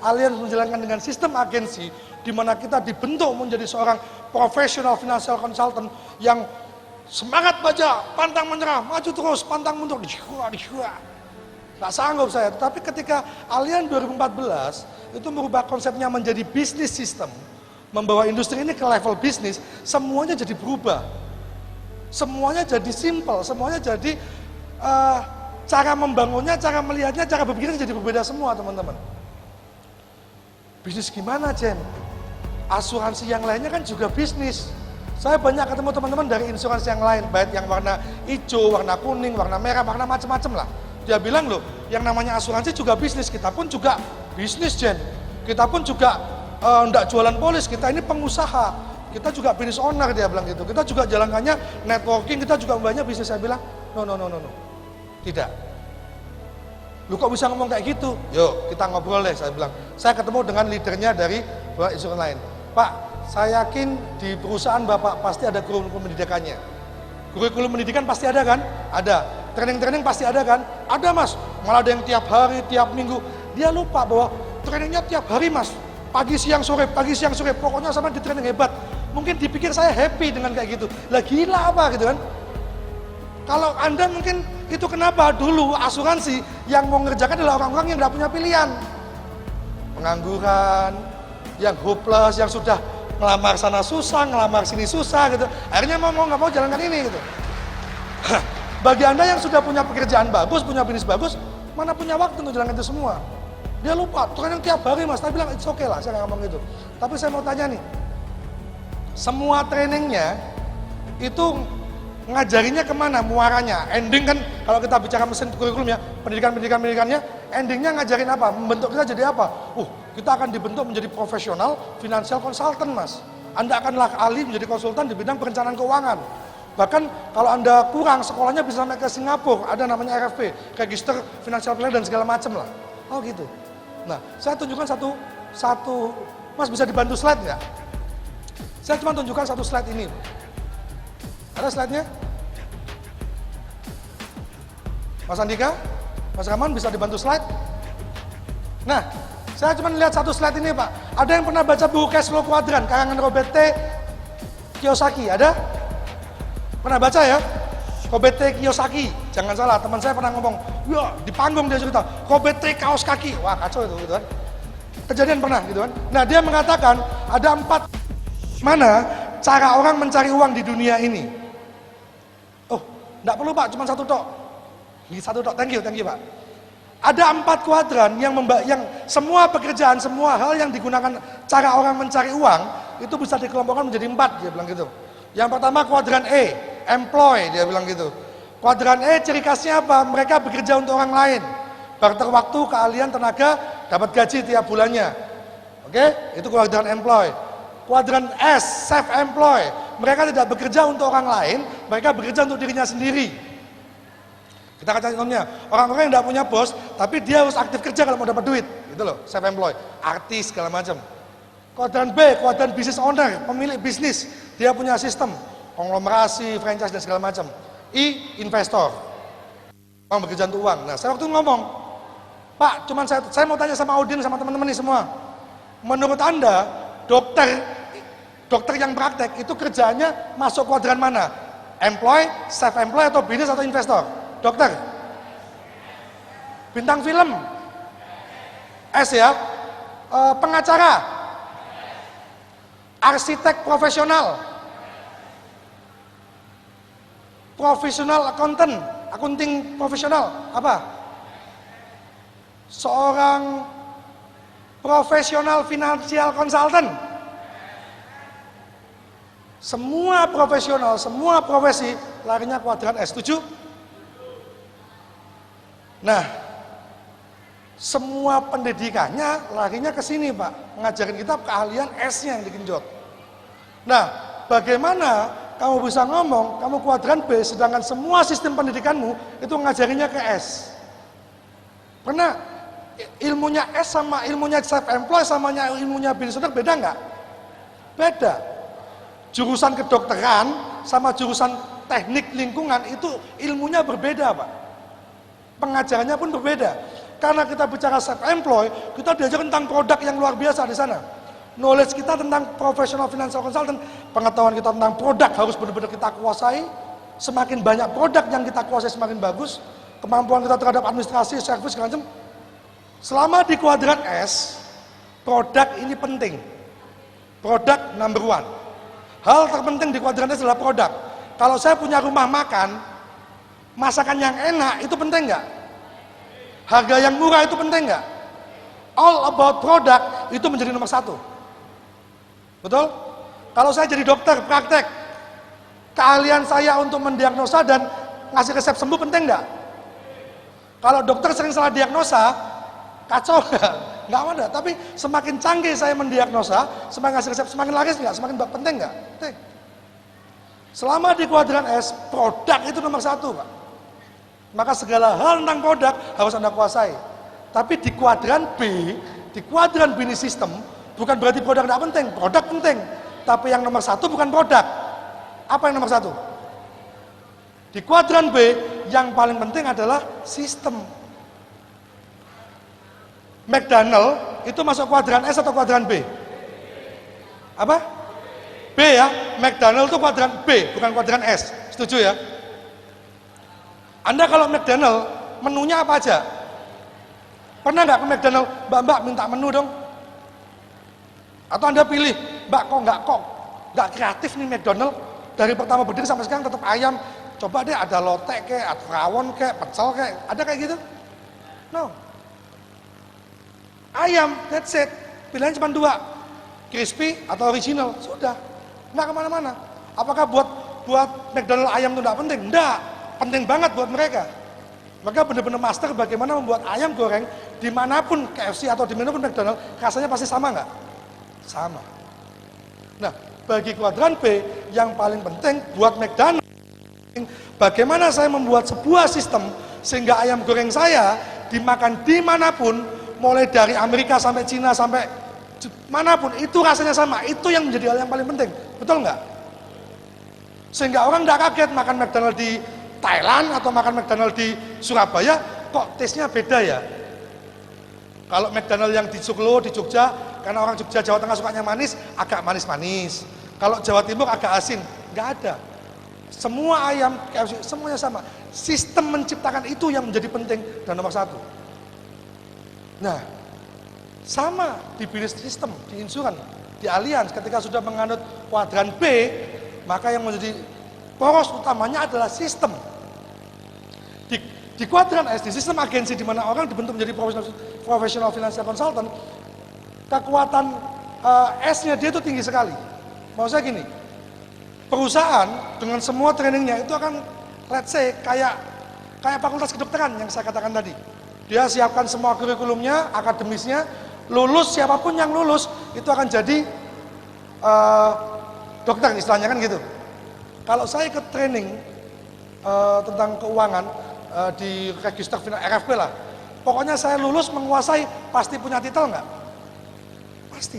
Allianz menjalankan dengan sistem agensi, di mana kita dibentuk menjadi seorang profesional financial consultant yang semangat baca, pantang menyerah, maju terus, pantang mundur, nggak sanggup saya. Tetapi ketika Allianz 2014 itu merubah konsepnya menjadi bisnis sistem, membawa industri ini ke level bisnis, semuanya jadi berubah. Semuanya jadi simple, semuanya jadi cara membangunnya, cara melihatnya, cara berpikirnya jadi berbeda semua, teman-teman. Bisnis gimana, Jen? Asuransi yang lainnya kan juga bisnis. Saya banyak ketemu teman-teman dari insuransi yang lain, baik yang warna hijau, warna kuning, warna merah, warna macam-macam lah. Dia bilang loh, yang namanya asuransi juga bisnis, kita pun juga bisnis, Jen. Kita pun juga enggak jualan polis, kita ini pengusaha. Kita juga business owner, dia bilang gitu. Kita juga jalankannya networking, kita juga banyak bisnis. Saya bilang, no. Tidak. Lu kok bisa ngomong kayak gitu? Yuk, kita ngobrol deh, saya bilang. Saya ketemu dengan leadernya dari insuransi lain. Pak, saya yakin di perusahaan Bapak pasti ada kurikulum pendidikannya. Kurikulum pendidikan pasti ada kan? Ada. Training pasti ada kan? Ada, Mas. Malah ada yang tiap hari, tiap minggu. Dia lupa bahwa trainingnya tiap hari, Mas. Pagi, siang, sore, pokoknya sama di training hebat. Mungkin dipikir saya happy dengan kayak gitu. Lah gila apa gitu kan? Kalau Anda mungkin itu kenapa dulu asuransi yang mau ngerjakan adalah orang-orang yang nggak punya pilihan. Pengangguran, yang hopeless, yang sudah ngelamar sana susah, ngelamar sini susah gitu. Akhirnya mau nggak mau jalankan ini gitu. Bagi Anda yang sudah punya pekerjaan bagus, punya bisnis bagus, mana punya waktu untuk jalankan itu semua? Dia lupa, training tiap hari, Mas. Saya bilang, it's okay lah, saya nggak ngomong gitu. Tapi saya mau tanya nih, semua trainingnya itu ngajarinya kemana, muaranya? Ending kan, kalau kita bicara mesin kurikulum ya, pendidikannya, endingnya ngajarin apa? Membentuk kita jadi apa? Kita akan dibentuk menjadi profesional financial consultant, Mas. Anda akanlah ahli menjadi konsultan di bidang perencanaan keuangan. Bahkan kalau Anda kurang, sekolahnya bisa sampai ke Singapura, ada namanya RFP, Register Financial Planner dan segala macam lah. Oh gitu. Nah, saya tunjukkan satu, Mas bisa dibantu slide nggak? Saya cuma tunjukkan satu slide ini. Ada slide-nya? Mas Andika? Mas Rahman bisa dibantu slide? Nah, saya cuma lihat satu slide ini, Pak. Ada yang pernah baca buku Cash Flow Quadrant karangan Robert T. Kiyosaki? Ada? Pernah baca ya? Robert T. Kiyosaki. Jangan salah, teman saya pernah ngomong, ya di panggung dia cerita, Robert T. kaos kaki. Wah, kacau itu gitu kan. Kejadian pernah gitu kan. Nah, dia mengatakan ada 4 mana cara orang mencari uang di dunia ini. Enggak perlu, Pak, cuma satu tok. Ini satu tok, thank you Pak. Ada 4 kuadran yang semua pekerjaan, semua hal yang digunakan cara orang mencari uang itu bisa dikelompokkan menjadi 4, dia bilang gitu. Yang pertama kuadran E, employ, dia bilang gitu. Kuadran E ciri khasnya apa? Mereka bekerja untuk orang lain. Barter waktu, keahlian, tenaga, dapat gaji tiap bulannya. Oke? Itu kuadran employ. Kuadran S, self-employ. Mereka tidak bekerja untuk orang lain, mereka bekerja untuk dirinya sendiri. Kita kasih contohnya, orang-orang yang tidak punya bos, tapi dia harus aktif kerja kalau mau dapat duit. Gitu loh, self-employ. Artis, segala macam. Kuadran B, kuadran business owner, pemilik bisnis. Dia punya sistem, konglomerasi, franchise, dan segala macam. I, investor. Orang bekerja untuk uang. Nah, saya waktu ngomong, Pak, cuman saya mau tanya sama Audin, sama teman-teman nih semua. Menurut Anda, dokter yang praktek itu kerjanya masuk kuadran mana? Employ, self-employ, atau bisnis, atau investor? Dokter? Bintang film? S ya? Pengacara? Arsitek profesional? Profesional accountant? Akunting profesional? Apa? Seorang profesional financial consultant? Semua profesional, semua profesi larinya kuadran S. Setuju? Nah, semua pendidikannya larinya ke sini, Pak. Ngajarin kita keahlian S-nya yang digenjot. Nah, bagaimana kamu bisa ngomong kamu kuadran B sedangkan semua sistem pendidikanmu itu ngajarinya ke S? Karena ilmunya S sama ilmunya self-employed sama ilmunya business owner beda nggak? Beda. Jurusan kedokteran sama jurusan teknik lingkungan itu ilmunya berbeda, Pak. Pengajarannya pun berbeda. Karena kita bicara self-employed, kita diajar tentang produk yang luar biasa di sana. Knowledge kita tentang professional financial consultant, pengetahuan kita tentang produk harus benar-benar kita kuasai. Semakin banyak produk yang kita kuasai semakin bagus. Kemampuan kita terhadap administrasi, service, segala macam. Selama di kuadran S, produk ini penting. Produk number one. Hal terpenting di kuadran S adalah produk. Kalau saya punya rumah makan, masakan yang enak itu penting nggak? Harga yang murah itu penting nggak? All about product itu menjadi nomor satu. Betul? Kalau saya jadi dokter, praktek, keahlian saya untuk mendiagnosa dan ngasih resep sembuh penting nggak? Kalau dokter sering salah diagnosa, kacau nggak? Nggak ada. Tapi semakin canggih saya mendiagnosa, semakin ngasih resep, semakin laris nggak? Semakin penting nggak? Penting. Selama di kuadran S, produk itu nomor satu, Pak. Maka segala hal tentang produk harus Anda kuasai. Tapi di kuadran B ini sistem, bukan berarti produk tidak penting, produk penting. Tapi yang nomor satu bukan produk. Apa yang nomor satu? Di kuadran B, yang paling penting adalah sistem. McDonald itu masuk kuadran S atau kuadran B? Apa? B ya, McDonald itu kuadran B, bukan kuadran S. Setuju ya? Anda kalau McDonald, menunya apa aja? Pernah nggak ke McDonald, Mbak minta menu dong? Atau Anda pilih, Mbak kok nggak kreatif nih McDonald, dari pertama berdiri sampai sekarang tetap ayam, coba deh ada lotek kayak, ada rawon kayak, pecel kayak, ada kayak gitu? No. Ayam, that's it. Pilihannya cuma dua, crispy atau original, sudah. Nggak kemana-mana. Apakah buat McDonald ayam itu nggak penting? Nggak, penting banget buat mereka. Mereka benar-benar master bagaimana membuat ayam goreng dimanapun KFC atau dimanapun McDonald, rasanya pasti sama nggak? Sama. Nah, bagi kuadran B yang paling penting buat McDonald, bagaimana saya membuat sebuah sistem sehingga ayam goreng saya dimakan dimanapun, mulai dari Amerika sampai Cina sampai manapun, itu rasanya sama. Itu yang menjadi hal yang paling penting, betul nggak? Sehingga orang nggak kaget makan McDonald di Thailand atau makan McDonald di Surabaya, kok taste-nya beda ya? Kalau McDonald yang di Solo, di Jogja, karena orang Jogja, Jawa Tengah sukanya manis, agak manis-manis. Kalau Jawa Timur agak asin, nggak ada. Semua ayam, semuanya sama. Sistem menciptakan itu yang menjadi penting dan nomor satu. Nah, sama di bisnis sistem, di insuran, di Allianz, ketika sudah menganut kuadran B, maka yang menjadi poros utamanya adalah sistem. Di kuadran S, di sistem agensi di mana orang dibentuk menjadi professional financial consultant, kekuatan S-nya dia itu tinggi sekali. Mau saya gini, perusahaan dengan semua trainingnya itu akan, let's say, kayak fakultas kedokteran yang saya katakan tadi. Dia siapkan semua kurikulumnya, akademisnya, lulus, siapapun yang lulus, itu akan jadi dokter, istilahnya kan gitu. Kalau saya ikut training tentang keuangan di register RFP lah, pokoknya saya lulus menguasai, pasti punya titel nggak? Pasti.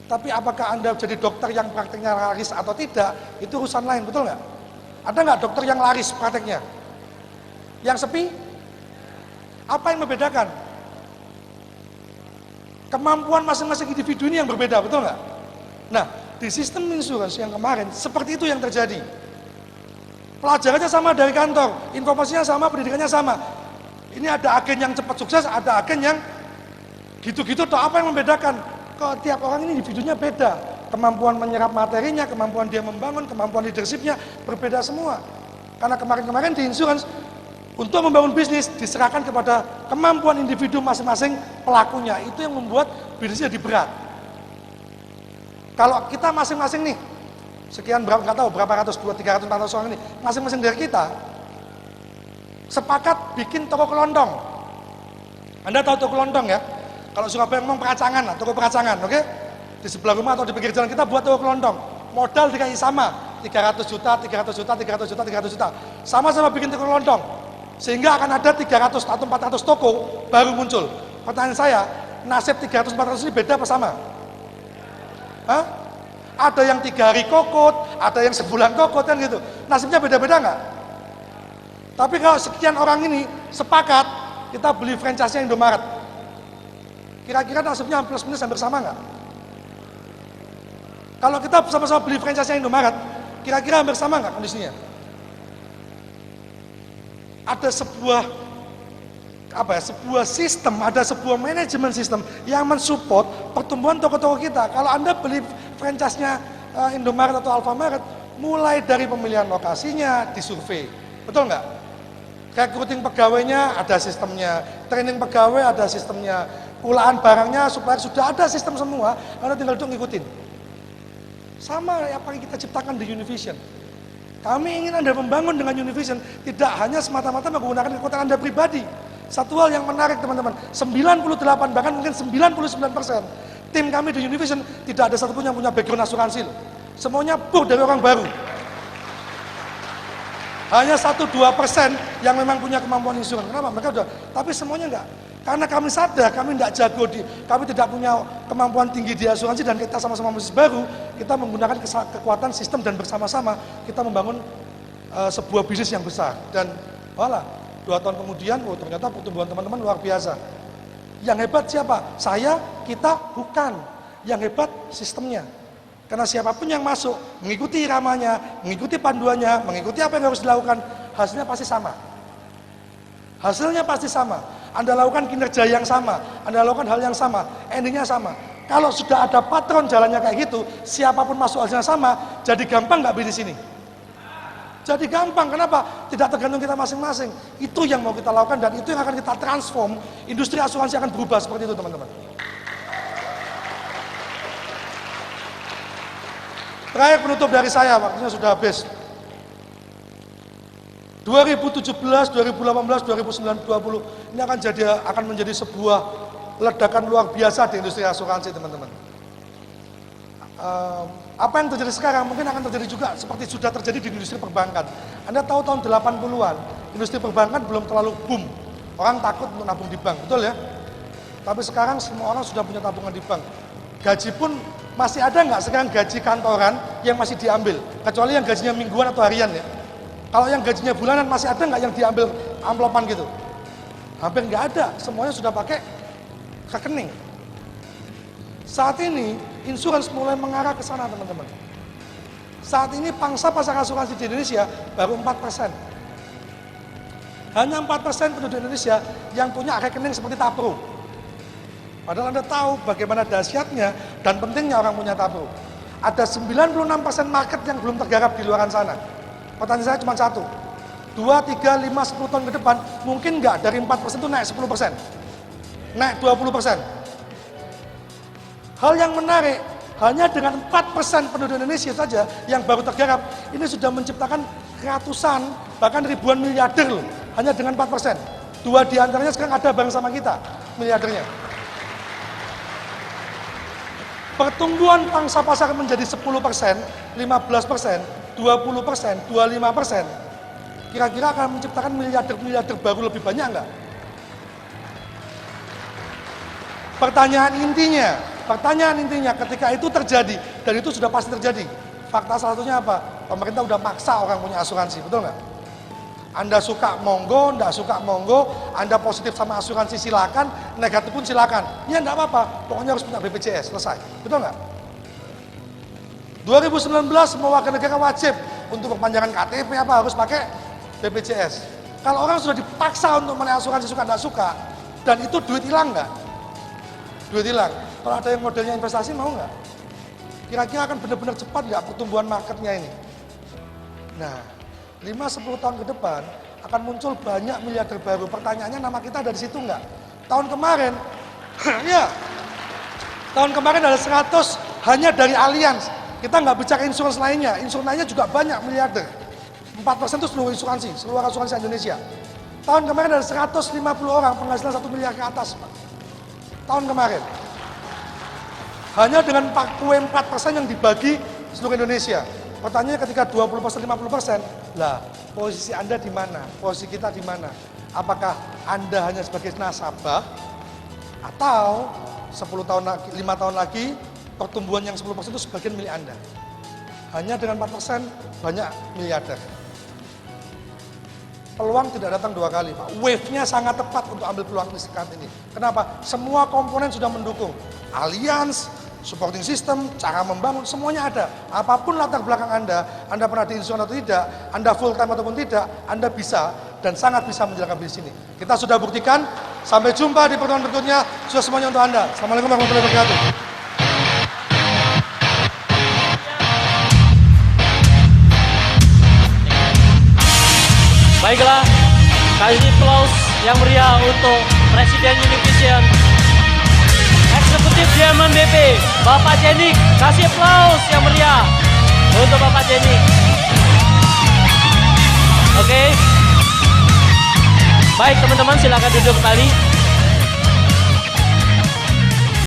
Tapi apakah Anda jadi dokter yang prakteknya laris atau tidak, itu urusan lain, betul nggak? Ada nggak dokter yang laris prakteknya? Yang sepi? Apa yang membedakan? Kemampuan masing-masing individu ini yang berbeda, betul nggak? Nah, di sistem insurance yang kemarin, seperti itu yang terjadi. Pelajarannya sama dari kantor, informasinya sama, pendidikannya sama. Ini ada agen yang cepat sukses, ada agen yang gitu-gitu, atau apa yang membedakan? Kok tiap orang ini individunya beda. Kemampuan menyerap materinya, kemampuan dia membangun, kemampuan leadershipnya berbeda semua. Karena kemarin-kemarin di insurance, untuk membangun bisnis diserahkan kepada kemampuan individu masing-masing pelakunya. Itu yang membuat bisnisnya jadi berat. Kalau kita masing-masing nih, sekian berapa, nggak tahu berapa ratus, 200, 300, 400 orang ini, masing-masing dari kita sepakat bikin toko kelontong. Anda tahu toko kelontong ya? Kalau Surabaya ngomong peracangan lah, toko peracangan, oke? Di sebelah rumah atau di pinggir jalan kita buat toko kelontong. Modal dikasih sama, 300 juta, 300 juta, 300 juta, 300 juta. Sama-sama bikin toko kelontong. Sehingga akan ada 300 atau 400 toko baru muncul. Pertanyaan saya, nasib 300, 400 ini beda apa sama? Hah? Ada yang 3 hari kokot, ada yang sebulan kokot kan gitu. Nasibnya beda-beda nggak? Tapi kalau sekian orang ini sepakat, kita beli franchise-nya Indomaret. Kira-kira nasibnya plus minus hampir sama nggak? Kalau kita sama-sama beli franchise-nya Indomaret, kira-kira hampir sama nggak kondisinya? Ada sebuah sistem, ada sebuah manajemen sistem yang mensupport pertumbuhan toko-toko kita. Kalau Anda beli franchise-nya Indomaret atau Alfamaret, mulai dari pemilihan lokasinya disurvei, betul nggak? Recruiting pegawainya ada sistemnya, training pegawai ada sistemnya, pulaan barangnya supaya sudah ada sistem semua, Anda tinggal ngikutin. Sama apa yang kita ciptakan di Univision. Kami ingin Anda membangun dengan Univision, tidak hanya semata-mata menggunakan kekuatan Anda pribadi. Satu hal yang menarik teman-teman, 98 bahkan mungkin 99% tim kami di Univision tidak ada satupun yang punya background asuransi. Semuanya pur dari orang baru. Hanya 1-2% yang memang punya kemampuan insuran. Kenapa? Mereka sudah, tapi semuanya enggak. Karena kami sadar, kami tidak jago kami tidak punya kemampuan tinggi di asuransi dan kita sama-sama masih baru, kita menggunakan kekuatan sistem dan bersama-sama kita membangun sebuah bisnis yang besar. Dan voilà, 2 tahun kemudian, ternyata pertumbuhan teman-teman luar biasa. Yang hebat siapa? Saya, kita, bukan. Yang hebat sistemnya. Karena siapapun yang masuk, mengikuti iramanya, mengikuti panduannya, mengikuti apa yang harus dilakukan, hasilnya pasti sama. Hasilnya pasti sama. Anda lakukan kinerja yang sama, Anda lakukan hal yang sama, endingnya sama. Kalau sudah ada patron jalannya kayak gitu, siapapun masuk hasilnya sama, jadi gampang nggak bisnis ini? Jadi gampang, kenapa? Tidak tergantung kita masing-masing. Itu yang mau kita lakukan dan itu yang akan kita transform. Industri asuransi akan berubah seperti itu teman-teman. Terakhir penutup dari saya, waktunya sudah habis. 2017, 2018, 2020 ini akan menjadi sebuah ledakan luar biasa di industri asuransi teman-teman. Apa yang terjadi sekarang mungkin akan terjadi juga seperti sudah terjadi di industri perbankan. Anda tahu tahun 80-an, industri perbankan belum terlalu boom. Orang takut untuk nabung di bank, betul ya? Tapi sekarang semua orang sudah punya tabungan di bank. Gaji pun masih ada nggak sekarang gaji kantoran yang masih diambil? Kecuali yang gajinya mingguan atau harian ya. Kalau yang gajinya bulanan masih ada nggak yang diambil amplopan gitu? Hampir nggak ada, semuanya sudah pakai rekening. Saat ini insurans mulai mengarah ke sana teman-teman. Saat ini pangsa pasar asuransi di Indonesia baru 4%. Hanya 4% penduduk Indonesia yang punya rekening seperti Tapro. Padahal Anda tahu bagaimana dahsyatnya dan pentingnya orang punya Tapro. Ada 96% market yang belum tergarap di luar sana. Pertanyaan saya cuma satu. 2, 3, 5, 10 tahun ke depan mungkin nggak dari 4% itu naik 10%. Naik 20%. Hal yang menarik, hanya dengan 4% penduduk Indonesia saja yang baru tergarap, ini sudah menciptakan ratusan, bahkan ribuan miliarder loh, hanya dengan 4%. 2 diantaranya sekarang ada bareng sama kita, miliardernya. Pertumbuhan pangsa pasar menjadi 10%, 15%, 20%, 25%, kira-kira akan menciptakan miliarder-miliarder baru lebih banyak enggak? Pertanyaan intinya ketika itu terjadi, dan itu sudah pasti terjadi. Fakta salah satunya apa? Pemerintah udah maksa orang punya asuransi, betul nggak? Anda suka monggo, nggak suka monggo, Anda positif sama asuransi silakan, negatif pun silakan. Ya nggak apa-apa, pokoknya harus punya BPJS, selesai. Betul nggak? 2019 semua warga negara wajib untuk perpanjangan KTP apa harus pakai BPJS. Kalau orang sudah dipaksa untuk menaik asuransi suka nggak suka, dan itu duit hilang nggak? Duit hilang. Kalau ada yang modelnya investasi mau nggak? Kira-kira akan benar-benar cepat nggak pertumbuhan marketnya ini? Nah, 5-10 tahun ke depan akan muncul banyak miliarder baru. Pertanyaannya nama kita ada di situ nggak? Tahun kemarin, ya, tahun kemarin ada 100 hanya dari Allianz. Kita nggak bicara insurans lainnya juga banyak miliarder. 4% itu seluruh asuransi Indonesia. Tahun kemarin ada 150 orang penghasilan 1 miliar ke atas, Pak. Tahun kemarin. Hanya dengan 44% yang dibagi seluruh Indonesia. Pertanyaannya ketika 20%, 50%, lah posisi Anda di mana? Posisi kita di mana? Apakah Anda hanya sebagai nasabah atau 10 tahun lagi, 5 tahun lagi pertumbuhan yang 10% itu sebagian milik Anda? Hanya dengan 4% banyak miliarder. Peluang tidak datang 2 kali, Pak. Wave-nya sangat tepat untuk ambil peluang saat ini. Kenapa? Semua komponen sudah mendukung. Alliance, supporting system, cara membangun, semuanya ada. Apapun latar belakang Anda pernah diinstruksi atau tidak, Anda full time ataupun tidak, Anda bisa dan sangat bisa menjalankan bisnis ini. Kita sudah buktikan. Sampai jumpa di pertemuan berikutnya. Sudah semuanya untuk Anda. Assalamualaikum warahmatullahi wabarakatuh. Baiklah, kasih applause yang meriah untuk Presiden Univision Eksekutif Diamond BP, Bapak Jenik. Kasih applause yang meriah untuk Bapak Jenik. Oke. Baik teman-teman, silakan duduk kembali.